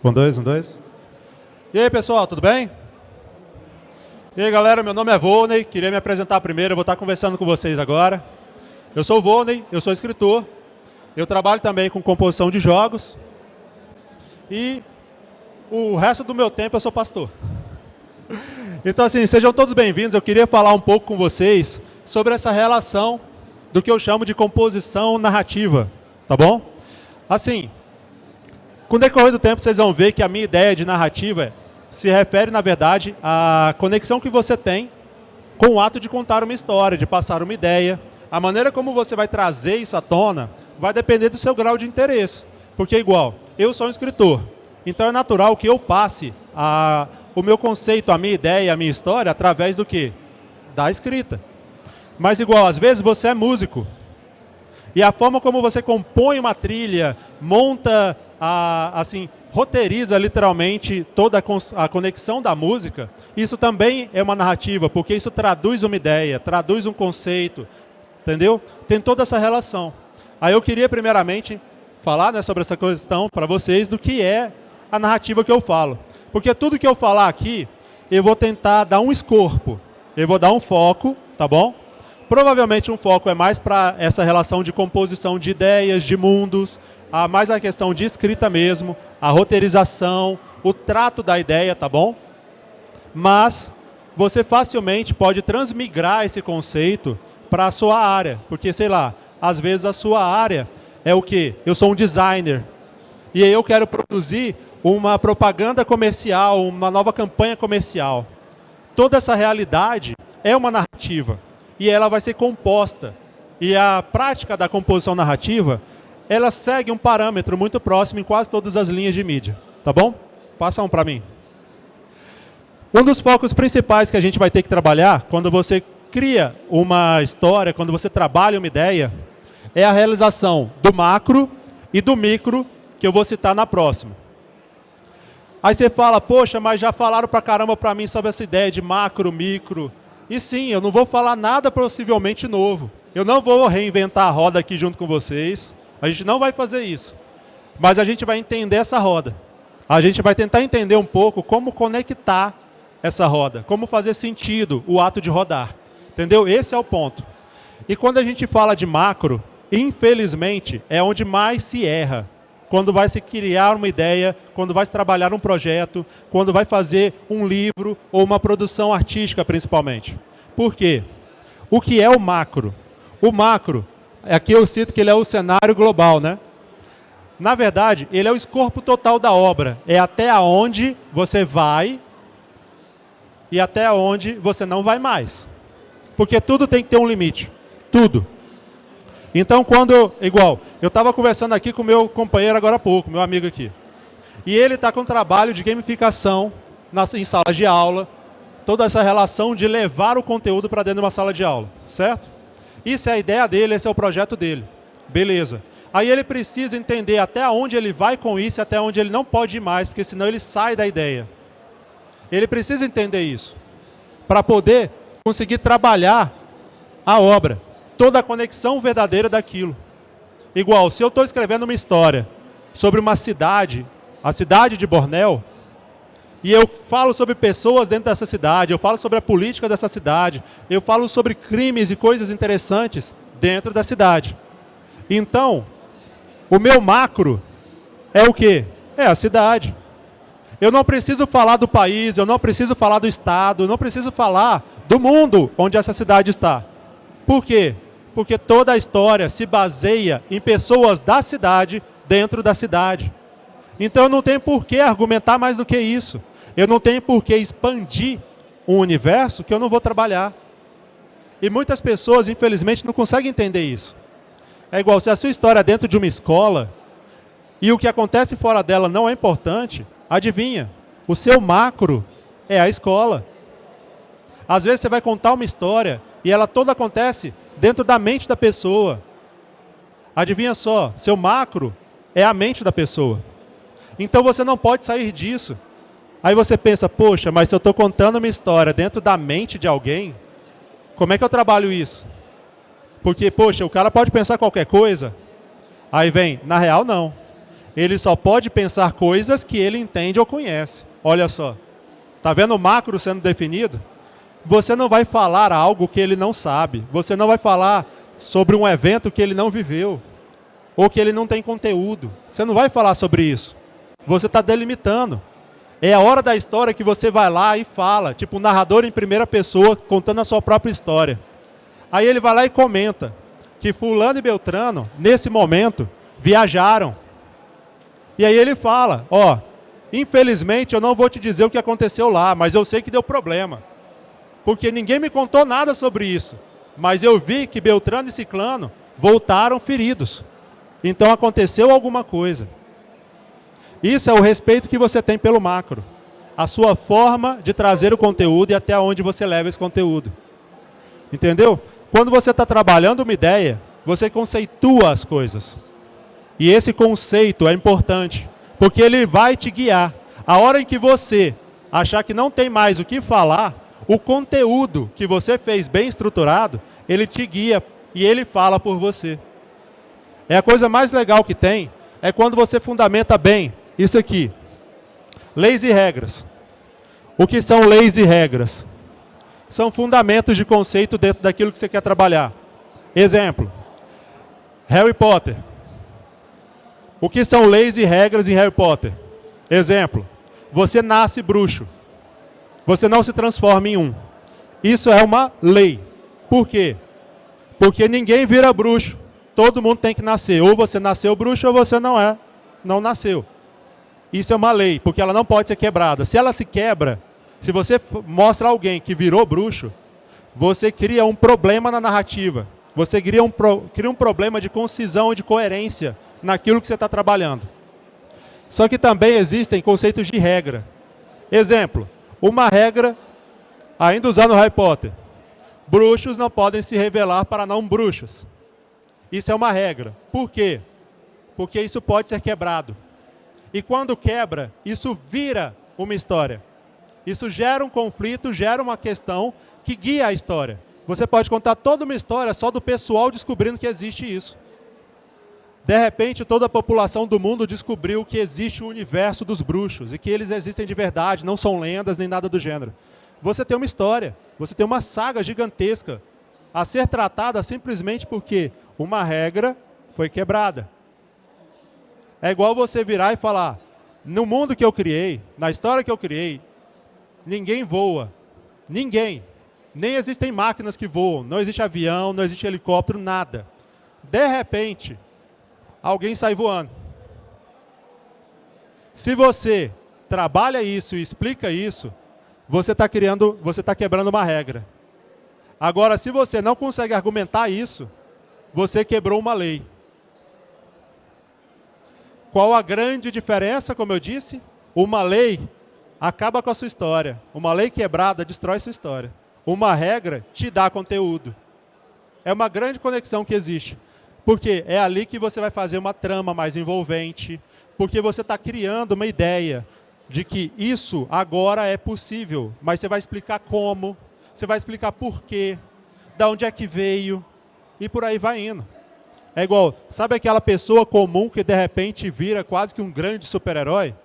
Um, dois, um, dois. E aí, pessoal, tudo bem? E aí, galera, meu nome é Volney, queria me apresentar primeiro, eu vou estar conversando com vocês agora. Eu sou o Volney, eu sou escritor, eu trabalho também com composição de jogos e o resto do meu tempo eu sou pastor. Então, assim, sejam todos bem-vindos, eu queria falar um pouco com vocês sobre essa relação do que eu chamo de composição narrativa, tá bom? Assim, com o decorrer do tempo vocês vão ver que a minha ideia de narrativa se refere, na verdade, à conexão que você tem com o ato de contar uma história, de passar uma ideia. A maneira como você vai trazer isso à tona vai depender do seu grau de interesse. Porque, igual, eu sou um escritor, então é natural que eu passe o meu conceito, a minha ideia, a minha história, através do quê? Da escrita. Mas, igual, às vezes você é músico. E a forma como você compõe uma trilha, monta, assim, roteiriza literalmente toda a conexão da música, isso também é uma narrativa, porque isso traduz uma ideia, traduz um conceito, entendeu? Tem toda essa relação. Aí eu queria primeiramente falar, né, sobre essa questão para vocês do que é a narrativa que eu falo. Porque tudo que eu falar aqui, eu vou tentar dar um escopo, eu vou dar um foco, tá bom? Provavelmente um foco é mais para essa relação de composição de ideias, de mundos, mais a questão de escrita mesmo, a roteirização, o trato da ideia, tá bom? Mas você facilmente pode transmigrar esse conceito para a sua área, porque, sei lá, às vezes a sua área é o quê? Eu sou um designer, e aí eu quero produzir uma propaganda comercial, uma nova campanha comercial. Toda essa realidade é uma narrativa, e ela vai ser composta. E a prática da composição narrativa, ela segue um parâmetro muito próximo em quase todas as linhas de mídia. Tá bom? Passa um para mim. Um dos focos principais que a gente vai ter que trabalhar, quando você cria uma história, quando você trabalha uma ideia, é a realização do macro e do micro, que eu vou citar na próxima. Aí você fala, poxa, mas já falaram pra caramba pra mim sobre essa ideia de macro, micro. E sim, eu não vou falar nada possivelmente novo. Eu não vou reinventar a roda aqui junto com vocês. A gente não vai fazer isso. Mas a gente vai entender essa roda. A gente vai tentar entender um pouco como conectar essa roda. Como fazer sentido o ato de rodar. Entendeu? Esse é o ponto. E quando a gente fala de macro, infelizmente, é onde mais se erra. Quando vai se criar uma ideia, quando vai se trabalhar um projeto, quando vai fazer um livro ou uma produção artística, principalmente. Por quê? O que é o macro? O macro, aqui eu cito que ele é o cenário global, né? Na verdade, ele é o escopo total da obra. É até onde você vai e até onde você não vai mais. Porque tudo tem que ter um limite. Tudo. Então, igual, eu estava conversando aqui com o meu companheiro agora há pouco, meu amigo aqui. E ele está com um trabalho de gamificação em sala de aula, toda essa relação de levar o conteúdo para dentro de uma sala de aula, certo? Isso é a ideia dele, esse é o projeto dele. Beleza. Aí ele precisa entender até onde ele vai com isso e até onde ele não pode ir mais, porque senão ele sai da ideia. Ele precisa entender isso, para poder conseguir trabalhar a obra. Toda a conexão verdadeira daquilo. Igual, se eu estou escrevendo uma história sobre uma cidade, a cidade de Bornéu, e eu falo sobre pessoas dentro dessa cidade, eu falo sobre a política dessa cidade, eu falo sobre crimes e coisas interessantes dentro da cidade. Então, o meu macro é o quê? É a cidade. Eu não preciso falar do país, eu não preciso falar do estado, eu não preciso falar do mundo onde essa cidade está. Por quê? Porque toda a história se baseia em pessoas da cidade dentro da cidade. Então eu não tenho por que argumentar mais do que isso. Eu não tenho por que expandir um universo que eu não vou trabalhar. E muitas pessoas, infelizmente, não conseguem entender isso. É igual, se a sua história é dentro de uma escola e o que acontece fora dela não é importante, adivinha, o seu macro é a escola. Às vezes você vai contar uma história e ela toda acontece dentro da mente da pessoa. Adivinha só, seu macro é a mente da pessoa. Então você não pode sair disso. Aí você pensa, poxa, mas se eu estou contando uma história dentro da mente de alguém, como é que eu trabalho isso? Porque, poxa, o cara pode pensar qualquer coisa. Aí vem, na real não. Ele só pode pensar coisas que ele entende ou conhece. Olha só. Está vendo o macro sendo definido? Você não vai falar algo que ele não sabe. Você não vai falar sobre um evento que ele não viveu. Ou que ele não tem conteúdo. Você não vai falar sobre isso. Você está delimitando. É a hora da história que você vai lá e fala. Tipo um narrador em primeira pessoa, contando a sua própria história. Aí ele vai lá e comenta que fulano e beltrano, nesse momento, viajaram. E aí ele fala, ó, infelizmente eu não vou te dizer o que aconteceu lá, mas eu sei que deu problema. Porque ninguém me contou nada sobre isso. Mas eu vi que Beltrano e Ciclano voltaram feridos. Então aconteceu alguma coisa. Isso é o respeito que você tem pelo macro. A sua forma de trazer o conteúdo e até onde você leva esse conteúdo. Entendeu? Quando você está trabalhando uma ideia, você conceitua as coisas. E esse conceito é importante, porque ele vai te guiar. A hora em que você achar que não tem mais o que falar, o conteúdo que você fez bem estruturado, ele te guia e ele fala por você. É a coisa mais legal que tem, é quando você fundamenta bem isso aqui. Leis e regras. O que são leis e regras? São fundamentos de conceito dentro daquilo que você quer trabalhar. Exemplo, Harry Potter. O que são leis e regras em Harry Potter? Exemplo, você nasce bruxo. Você não se transforma em um. Isso é uma lei. Por quê? Porque ninguém vira bruxo. Todo mundo tem que nascer. Ou você nasceu bruxo ou você não nasceu. Isso é uma lei, porque ela não pode ser quebrada. Se ela se quebra, se você mostra alguém que virou bruxo, você cria um problema na narrativa. Você cria um problema de concisão e de coerência naquilo que você está trabalhando. Só que também existem conceitos de regra. Exemplo, uma regra, ainda usando Harry Potter. Bruxos não podem se revelar para não bruxos. Isso é uma regra. Por quê? Porque isso pode ser quebrado. E quando quebra, isso vira uma história. Isso gera um conflito, gera uma questão que guia a história. Você pode contar toda uma história só do pessoal descobrindo que existe isso. De repente, toda a população do mundo descobriu que existe o universo dos bruxos e que eles existem de verdade, não são lendas nem nada do gênero. Você tem uma história, você tem uma saga gigantesca a ser tratada simplesmente porque uma regra foi quebrada. É igual você virar e falar, no mundo que eu criei, na história que eu criei, ninguém voa. Ninguém. Nem existem máquinas que voam. Não existe avião, não existe helicóptero, nada. De repente, alguém sai voando. Se você trabalha isso e explica isso, você está quebrando uma regra. Agora, se você não consegue argumentar isso, você quebrou uma lei. Qual a grande diferença, como eu disse? Uma lei acaba com a sua história. Uma lei quebrada destrói sua história. Uma regra te dá conteúdo. É uma grande conexão que existe. Porque é ali que você vai fazer uma trama mais envolvente. Porque você está criando uma ideia de que isso agora é possível. Mas você vai explicar como, você vai explicar por quê, de onde é que veio, e por aí vai indo. É igual, sabe aquela pessoa comum que de repente vira quase que um grande super-herói?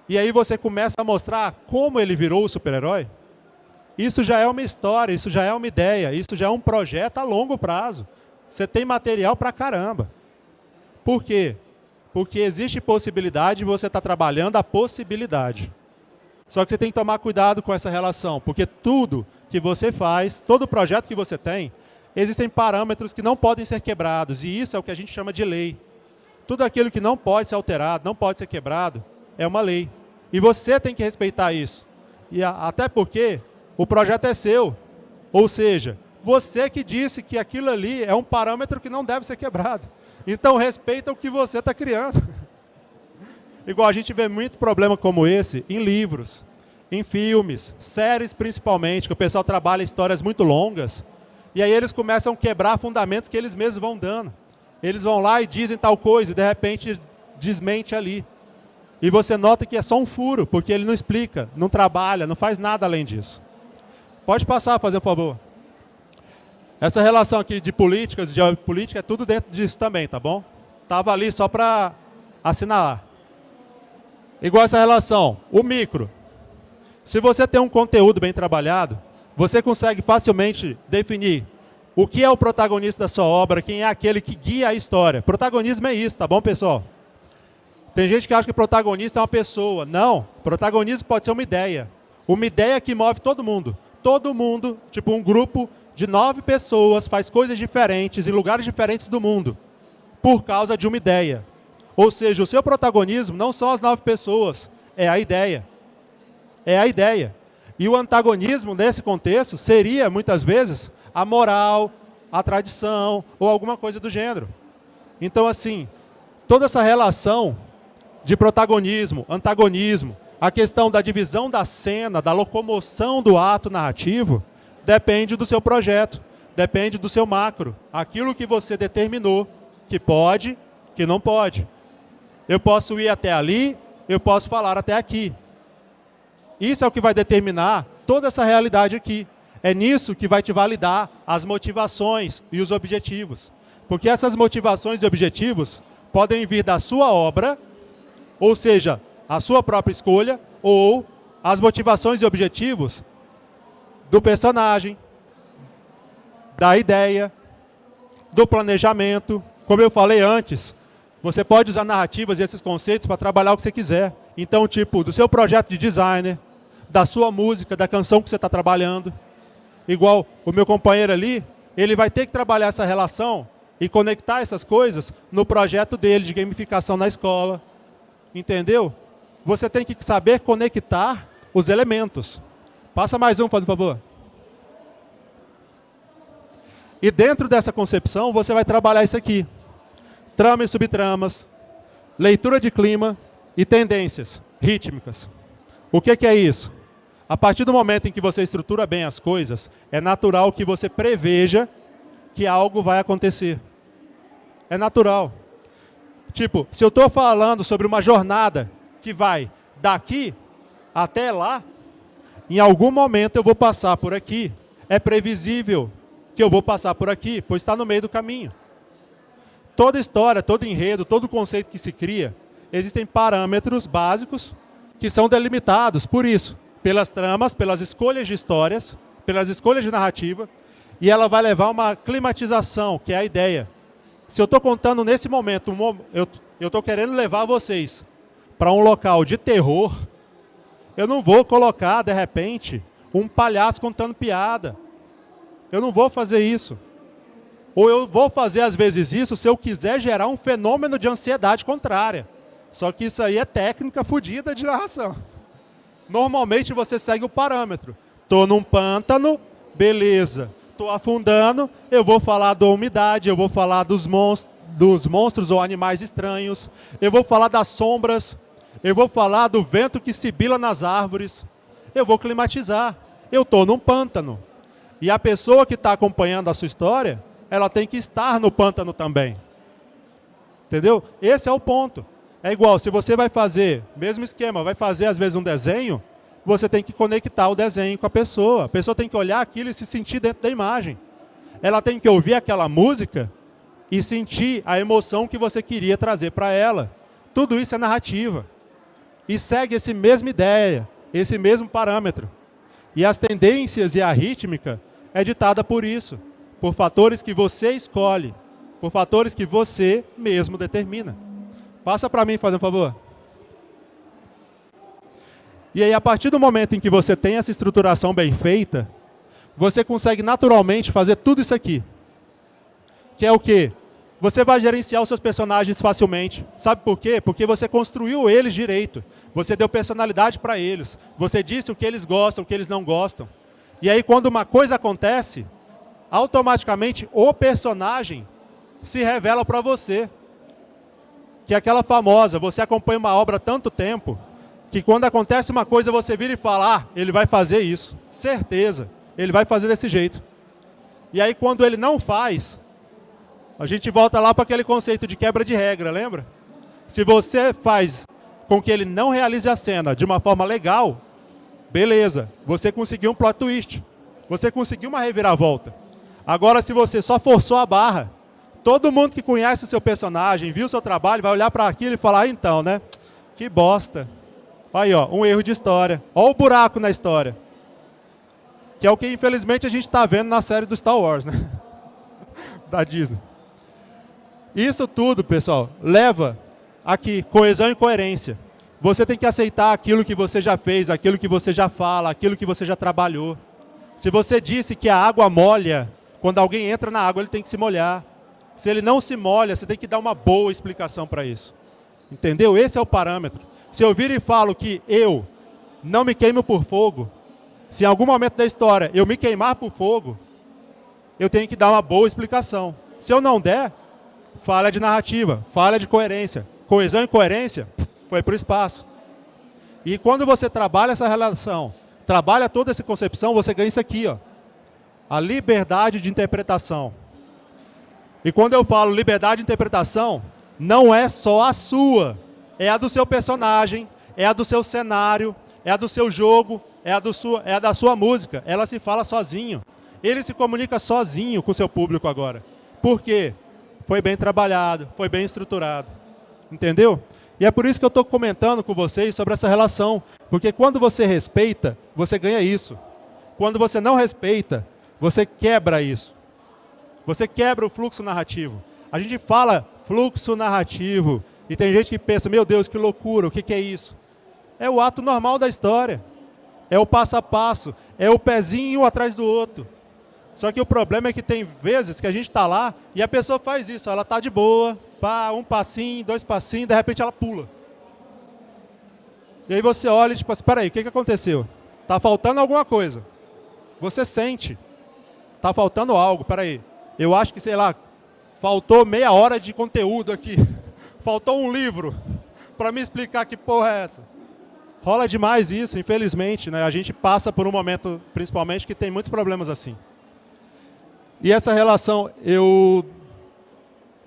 E aí você começa a mostrar como ele virou o super-herói? Isso já é uma história, isso já é uma ideia, isso já é um projeto a longo prazo. Você tem material pra caramba. Por quê? Porque existe possibilidade e você está trabalhando a possibilidade. Só que você tem que tomar cuidado com essa relação, porque tudo que você faz, todo projeto que você tem, existem parâmetros que não podem ser quebrados, e isso é o que a gente chama de lei. Tudo aquilo que não pode ser alterado, não pode ser quebrado, é uma lei. E você tem que respeitar isso. E até porque o projeto é seu. Ou seja, você que disse que aquilo ali é um parâmetro que não deve ser quebrado. Então respeita o que você está criando. Igual a gente vê muito problema como esse em livros, em filmes, séries principalmente, que o pessoal trabalha histórias muito longas. E aí eles começam a quebrar fundamentos que eles mesmos vão dando. Eles vão lá e dizem tal coisa e de repente desmente ali. E você nota que é só um furo, porque ele não explica, não trabalha, não faz nada além disso. Pode passar, fazer um favor. Essa relação aqui de políticas e geopolítica é tudo dentro disso também, tá bom? Estava ali só para assinalar. Igual essa relação, o micro. Se você tem um conteúdo bem trabalhado, você consegue facilmente definir o que é o protagonista da sua obra, quem é aquele que guia a história. Protagonismo é isso, tá bom, pessoal? Tem gente que acha que protagonista é uma pessoa. Não, protagonismo pode ser uma ideia. Uma ideia que move todo mundo. Todo mundo, tipo um grupo de 9 pessoas, faz coisas diferentes em lugares diferentes do mundo, por causa de uma ideia. Ou seja, o seu protagonismo não são as 9 pessoas, é a ideia. É a ideia. E o antagonismo, nesse contexto, seria, muitas vezes, a moral, a tradição, ou alguma coisa do gênero. Então, assim, toda essa relação de protagonismo, antagonismo, a questão da divisão da cena, da locomoção do ato narrativo, depende do seu projeto, depende do seu macro. Aquilo que você determinou, que pode, que não pode. Eu posso ir até ali, eu posso falar até aqui. Isso é o que vai determinar toda essa realidade aqui. É nisso que vai te validar as motivações e os objetivos. Porque essas motivações e objetivos podem vir da sua obra, ou seja, a sua própria escolha, ou as motivações e objetivos do personagem, da ideia, do planejamento. Como eu falei antes, você pode usar narrativas e esses conceitos para trabalhar o que você quiser. Então, tipo, do seu projeto de designer, da sua música, da canção que você está trabalhando. Igual o meu companheiro ali, ele vai ter que trabalhar essa relação e conectar essas coisas no projeto dele de gamificação na escola. Entendeu? Você tem que saber conectar os elementos. Passa mais um, por favor. E dentro dessa concepção, você vai trabalhar isso aqui. Trama e subtramas, leitura de clima e tendências rítmicas. O que é isso? A partir do momento em que você estrutura bem as coisas, é natural que você preveja que algo vai acontecer. É natural. Tipo, se eu estou falando sobre uma jornada que vai daqui até lá, em algum momento eu vou passar por aqui. É previsível que eu vou passar por aqui, pois está no meio do caminho. Toda história, todo enredo, todo conceito que se cria, existem parâmetros básicos que são delimitados por isso, pelas tramas, pelas escolhas de histórias, pelas escolhas de narrativa, e ela vai levar uma climatização, que é a ideia. Se eu estou contando nesse momento, eu estou querendo levar vocês para um local de terror, eu não vou colocar, de repente, um palhaço contando piada. Eu não vou fazer isso. Ou eu vou fazer, às vezes, isso se eu quiser gerar um fenômeno de ansiedade contrária. Só que isso aí é técnica fodida de narração. Normalmente você segue o parâmetro. Estou num pântano, beleza. Estou afundando, eu vou falar da umidade, eu vou falar dos monstros ou animais estranhos, eu vou falar das sombras, eu vou falar do vento que sibila nas árvores, eu vou climatizar. Eu estou num pântano. E a pessoa que está acompanhando a sua história, ela tem que estar no pântano também. Entendeu? Esse é o ponto. É igual, se você vai fazer, mesmo esquema, vai fazer às vezes um desenho, você tem que conectar o desenho com a pessoa. A pessoa tem que olhar aquilo e se sentir dentro da imagem. Ela tem que ouvir aquela música e sentir a emoção que você queria trazer para ela. Tudo isso é narrativa. E segue essa mesma ideia, esse mesmo parâmetro. E as tendências e a rítmica é ditada por isso, por fatores que você escolhe, por fatores que você mesmo determina. Passa para mim, faz um favor. E aí, a partir do momento em que você tem essa estruturação bem feita, você consegue naturalmente fazer tudo isso aqui. Que é o quê? Você vai gerenciar os seus personagens facilmente. Sabe por quê? Porque você construiu eles direito. Você deu personalidade para eles. Você disse o que eles gostam, o que eles não gostam. E aí, quando uma coisa acontece, automaticamente o personagem se revela para você. Que é aquela famosa, você acompanha uma obra há tanto tempo, que quando acontece uma coisa, você vira e fala, ah, ele vai fazer isso. Certeza, ele vai fazer desse jeito. E aí, quando ele não faz, a gente volta lá para aquele conceito de quebra de regra, lembra? Se você faz com que ele não realize a cena de uma forma legal, beleza, você conseguiu um plot twist. Você conseguiu uma reviravolta. Agora, se você só forçou a barra, Todo mundo que conhece o seu personagem, viu o seu trabalho, vai olhar para aquilo e falar, ah, então, né? Que bosta. Aí, ó, um erro de história. Olha o buraco na história. Que é o que, infelizmente, a gente está vendo na série do Star Wars, né? Da Disney. Isso tudo, pessoal, leva aqui coesão e coerência. Você tem que aceitar aquilo que você já fez, aquilo que você já fala, aquilo que você já trabalhou. Se você disse que a água molha, quando alguém entra na água, ele tem que se molhar. Se ele não se molha, você tem que dar uma boa explicação para isso. Entendeu? Esse é o parâmetro. Se eu vir e falo que eu não me queimo por fogo, se em algum momento da história eu me queimar por fogo, eu tenho que dar uma boa explicação. Se eu não der, falha de narrativa, falha de coerência. Coesão e coerência foi para o espaço. E quando você trabalha essa relação, trabalha toda essa concepção, você ganha isso aqui, ó, a liberdade de interpretação. E quando eu falo liberdade de interpretação, não é só a sua, é a do seu personagem, é a do seu cenário, é a do seu jogo, é a da sua música. Ela se fala sozinho. Ele se comunica sozinho com o seu público agora. Por quê? Foi bem trabalhado, foi bem estruturado. Entendeu? E é por isso que eu estou comentando com vocês sobre essa relação. Porque quando você respeita, você ganha isso. Quando você não respeita, você quebra isso. Você quebra o fluxo narrativo. A gente fala fluxo narrativo e tem gente que pensa, meu Deus, que loucura, o que é isso? É o ato normal da história. É o passo a passo. É o pezinho atrás do outro. Só que o problema é que tem vezes que a gente está lá e a pessoa faz isso. Ela está de boa, pá, um passinho, dois passinhos, de repente ela pula. E aí você olha e tipo assim, espera aí, o que aconteceu? Está faltando alguma coisa. Você sente. Está faltando algo, espera aí. Eu acho que, sei lá, faltou meia hora de conteúdo aqui. Faltou um livro para me explicar que porra é essa. Rola demais isso, infelizmente, né? A gente passa por um momento, principalmente, que tem muitos problemas assim. E essa relação,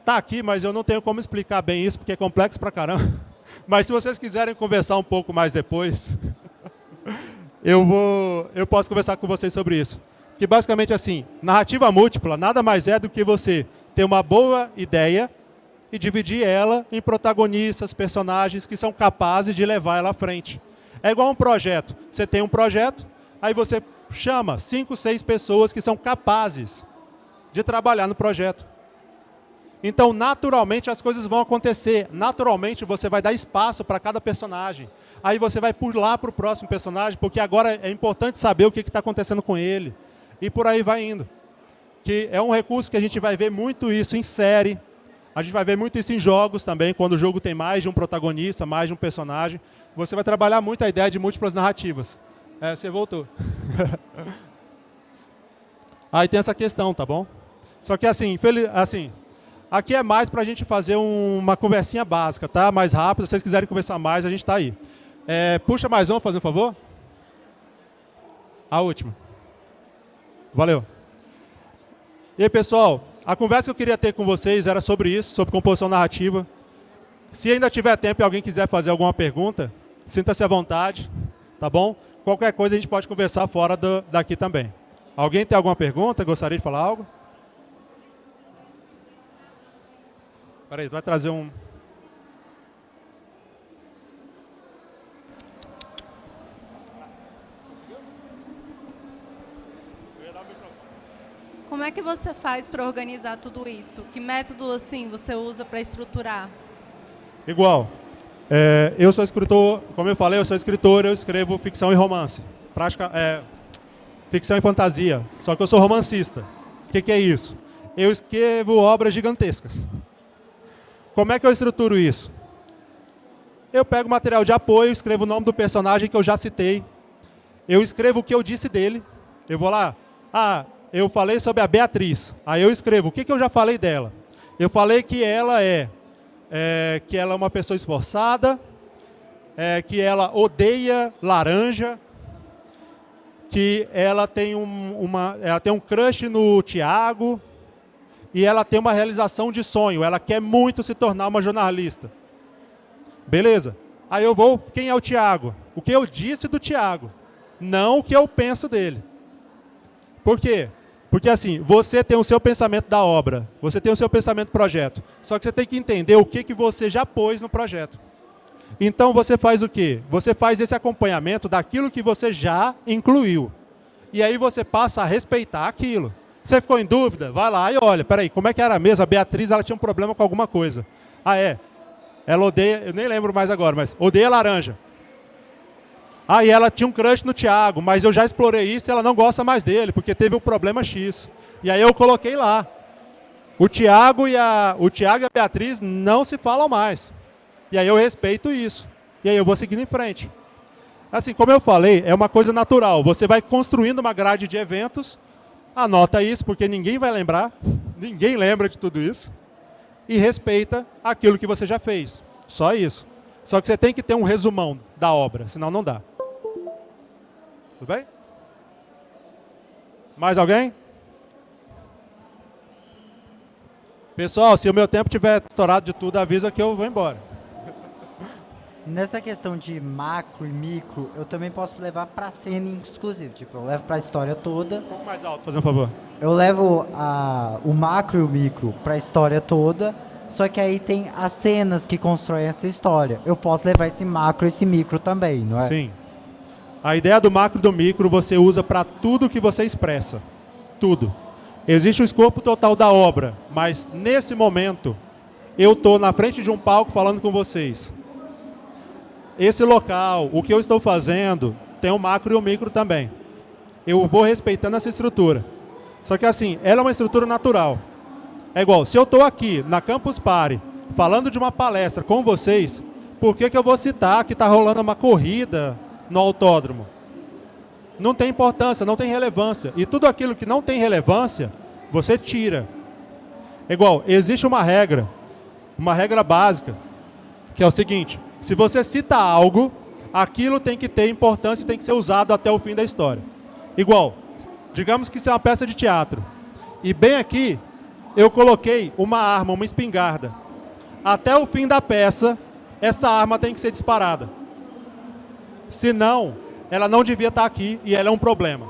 tá aqui, mas eu não tenho como explicar bem isso, porque é complexo pra caramba. Mas se vocês quiserem conversar um pouco mais depois, eu posso conversar com vocês sobre isso. Que basicamente assim, narrativa múltipla nada mais é do que você ter uma boa ideia e dividir ela em protagonistas, personagens que são capazes de levar ela à frente. É igual um projeto. Você tem um projeto, aí você chama 5, 6 pessoas que são capazes de trabalhar no projeto. Então, naturalmente, as coisas vão acontecer. Naturalmente, você vai dar espaço para cada personagem. Aí você vai pular para o próximo personagem, porque agora é importante saber o que está acontecendo com ele. E por aí vai indo. Que é um recurso que a gente vai ver muito isso em série. A gente vai ver muito isso em jogos também, quando o jogo tem mais de um protagonista, mais de um personagem. Você vai trabalhar muito a ideia de múltiplas narrativas. Você voltou. Aí tem essa questão, tá bom? Só que assim, aqui é mais para a gente fazer uma conversinha básica, tá? Mais rápida. Se vocês quiserem conversar mais, a gente está aí. Puxa mais um, fazendo um favor. A última. Valeu. E aí, pessoal, a conversa que eu queria ter com vocês era sobre isso, sobre composição narrativa. Se ainda tiver tempo e alguém quiser fazer alguma pergunta, sinta-se à vontade, tá bom? Qualquer coisa a gente pode conversar fora daqui também. Alguém tem alguma pergunta? Gostaria de falar algo? Espera aí, vai trazer um... Como é que você faz para organizar tudo isso? Que método assim você usa para estruturar? Igual. Eu sou escritor, como eu falei, eu sou escritor, eu escrevo ficção e romance. Ficção e fantasia. Só que eu sou romancista. O que é isso? Eu escrevo obras gigantescas. Como é que eu estruturo isso? Eu pego material de apoio, escrevo o nome do personagem que eu já citei. Eu escrevo o que eu disse dele. Eu vou lá, eu falei sobre a Beatriz. Aí eu escrevo o que eu já falei dela. Eu falei que ela é uma pessoa esforçada, que ela odeia laranja, que ela tem um crush no Thiago e ela tem uma realização de sonho. Ela quer muito se tornar uma jornalista. Beleza. Aí eu vou, quem é o Thiago? O que eu disse do Thiago, não o que eu penso dele. Por quê? Porque assim, você tem o seu pensamento da obra, você tem o seu pensamento do projeto. Só que você tem que entender o que você já pôs no projeto. Então você faz o quê? Você faz esse acompanhamento daquilo que você já incluiu. E aí você passa a respeitar aquilo. Você ficou em dúvida? Vai lá e olha, peraí, como é que era mesmo? A Beatriz, ela tinha um problema com alguma coisa. Ah, é? Ela odeia, eu nem lembro mais agora, mas odeia laranja. Ah, e ela tinha um crush no Thiago, mas eu já explorei isso e ela não gosta mais dele, porque teve um problema X. E aí eu coloquei lá. O Thiago e a Beatriz não se falam mais. E aí eu respeito isso. E aí eu vou seguindo em frente. Assim, como eu falei, é uma coisa natural. Você vai construindo uma grade de eventos, anota isso, porque ninguém vai lembrar, ninguém lembra de tudo isso, e respeita aquilo que você já fez. Só isso. Só que você tem que ter um resumão da obra, senão não dá. Tudo bem? Mais alguém? Pessoal, se o meu tempo tiver estourado de tudo, avisa que eu vou embora. Nessa questão de macro e micro, eu também posso levar para cena exclusiva. Tipo, eu levo para a história toda. Um pouco mais alto, fazendo um favor. Eu levo o macro e o micro para a história toda, só que aí tem as cenas que constroem essa história. Eu posso levar esse macro e esse micro também, não é? Sim. A ideia do macro e do micro você usa para tudo que você expressa. Tudo. Existe o escopo total da obra, mas nesse momento eu estou na frente de um palco falando com vocês. Esse local, o que eu estou fazendo, tem o macro e o micro também. Eu vou respeitando essa estrutura. Só que assim, ela é uma estrutura natural. É igual, se eu estou aqui na Campus Party, falando de uma palestra com vocês, por que eu vou citar que está rolando uma corrida no autódromo? Não tem importância, não tem relevância. E tudo aquilo que não tem relevância, você tira. É igual, existe uma regra básica, que é o seguinte: se você cita algo, aquilo tem que ter importância e tem que ser usado até o fim da história. Igual, digamos que isso é uma peça de teatro. E bem aqui, eu coloquei uma arma, uma espingarda. Até o fim da peça, essa arma tem que ser disparada. Senão, ela não devia estar aqui e ela é um problema.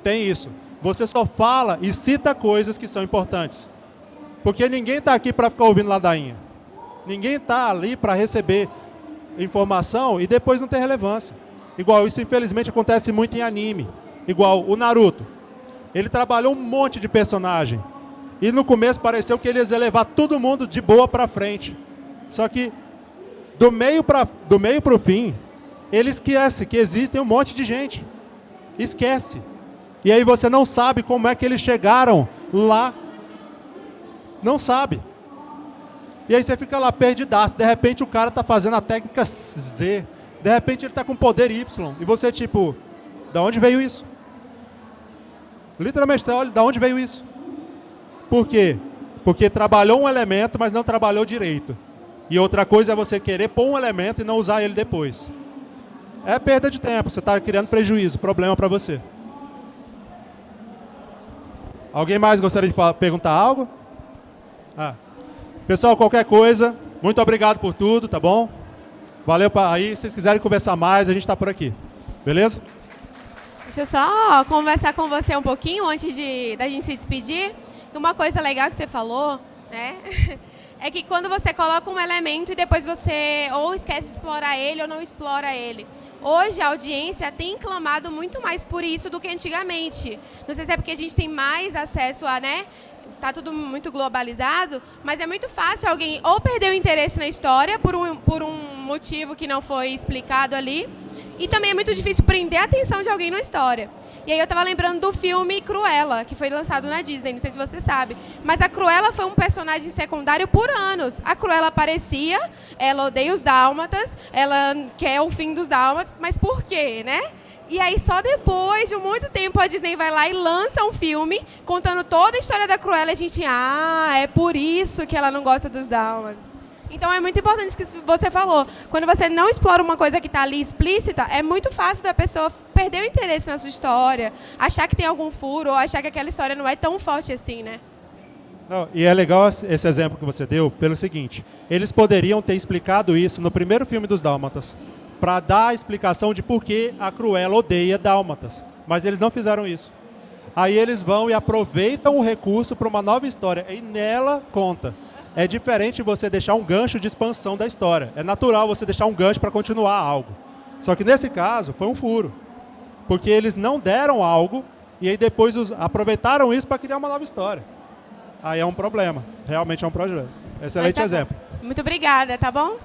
Tem isso. Você só fala e cita coisas que são importantes. Porque ninguém está aqui para ficar ouvindo ladainha. Ninguém está ali para receber informação e depois não ter relevância. Igual, isso infelizmente acontece muito em anime. Igual o Naruto. Ele trabalhou um monte de personagem. E no começo pareceu que ele ia levar todo mundo de boa para frente. Só que do meio para o fim, ele esquece que existe um monte de gente. Esquece. E aí você não sabe como é que eles chegaram lá. Não sabe. E aí você fica lá perdidaço. De repente o cara está fazendo a técnica Z. De repente ele está com poder Y. E você tipo, da onde veio isso? Literalmente, você olha, da onde veio isso? Por quê? Porque trabalhou um elemento, mas não trabalhou direito. E outra coisa é você querer pôr um elemento e não usar ele depois. É perda de tempo, você está criando prejuízo, problema para você. Alguém mais gostaria de perguntar algo? Pessoal, qualquer coisa, muito obrigado por tudo, tá bom? Valeu aí, se vocês quiserem conversar mais, a gente está por aqui. Beleza? Deixa eu só conversar com você um pouquinho antes da gente se despedir. Uma coisa legal que você falou, né? É que quando você coloca um elemento e depois você ou esquece de explorar ele ou não explora ele. Hoje a audiência tem clamado muito mais por isso do que antigamente. Não sei se é porque a gente tem mais acesso a, né? Tá tudo muito globalizado, mas é muito fácil alguém ou perder o interesse na história por um motivo que não foi explicado ali, e também é muito difícil prender a atenção de alguém na história. E aí eu estava lembrando do filme Cruella, que foi lançado na Disney, não sei se você sabe. Mas a Cruella foi um personagem secundário por anos. A Cruella aparecia, ela odeia os dálmatas, ela quer o fim dos dálmatas, mas por quê, né? E aí só depois de muito tempo a Disney vai lá e lança um filme contando toda a história da Cruella e a gente, é por isso que ela não gosta dos dálmatas. Então é muito importante isso que você falou. Quando você não explora uma coisa que está ali explícita, é muito fácil da pessoa perder o interesse na sua história, achar que tem algum furo ou achar que aquela história não é tão forte assim, né? Não, e é legal esse exemplo que você deu pelo seguinte: eles poderiam ter explicado isso no primeiro filme dos Dálmatas, para dar a explicação de por que a Cruella odeia Dálmatas. Mas eles não fizeram isso. Aí eles vão e aproveitam o recurso para uma nova história. E nela conta. É diferente você deixar um gancho de expansão da história. É natural você deixar um gancho para continuar algo. Só que nesse caso foi um furo. Porque eles não deram algo e aí depois aproveitaram isso para criar uma nova história. Aí é um problema. Realmente é um problema. Excelente Mas tá bom. exemplo. Muito obrigada, tá bom?